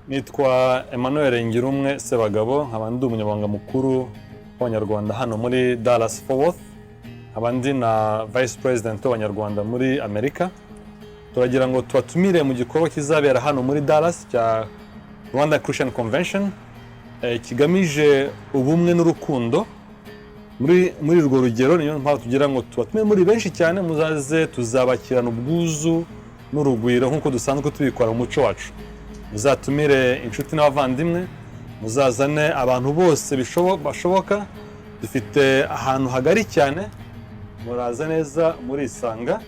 Nitwa Emmanuel Ngirumwe Sebagabo, nkaba ndi umunyamabanga mukuru w'Abanyarwanda hano muri Dallas Fort Worth, nkaba ndi na Vice President w'Abanyarwanda muri Amerika. Turagira ngo tubatumire mu gikorwa kizabera hano muri Dallas cya Rwanda Christian Convention, kigamije ubumwe n'urukundo. Muri urwo rugero niyo mpamvu tugira ngo tubatumire muri benshi cyane, muzaze tuzabakirana ubwuzu n'urugwiro nk'uko dusanzwe tubikora mu muco wacu. Muzatumire inshuti n'abavandimwe, muzazane abantu bose bashoboka. Dufite ahantu hagari cyane, muraza neza murisanga,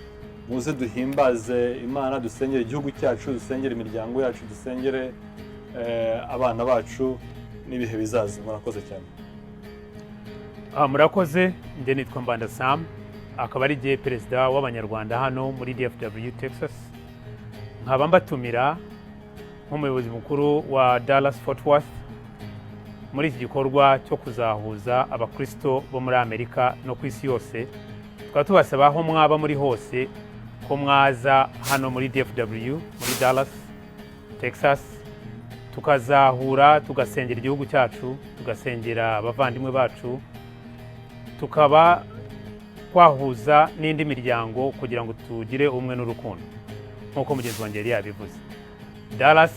muze duhimbaze Imana, dusengere igihugu cyacu, dusengere imiryango yacu, dusengere abana bacu n'ibihe bizaza. Murakoze cyane. Murakoze. Njye nitwa Mbanda Sam, akaba ari je perezida w'Abanyarwanda hano muri DFW Texas. Nkaba mbatumira nk'umuyobozi mukuru wa Dallas Fort Worth muri iki gikorwa cyo kuzahuza abakristo bo muri Amerika no ku isi yose. Tukaba tubasaba aho mwaba muri hose ko mwaza hano muri DFW muri Dallas Texas, tukazahura tugasengera igihugu cyacu, tugasengera abavandimwe bacu, tukaba kwahuza n'indi miryango kugira ngo tugire umwe n'urukundo nk'uko mugenzi wanjye yari yabivuze. Dallas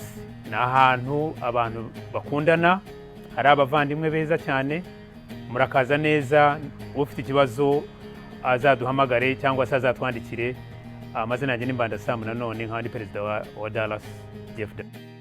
ni ahantu abantu bakundana, hari abavandimwe beza cyane. Murakaza neza, ufite ikibazo azaduhamagare cyangwa se azatwandikire. Amazina yanjye ni Mbanda Sam, nanone nk'andi perezida wa Dallas DFW.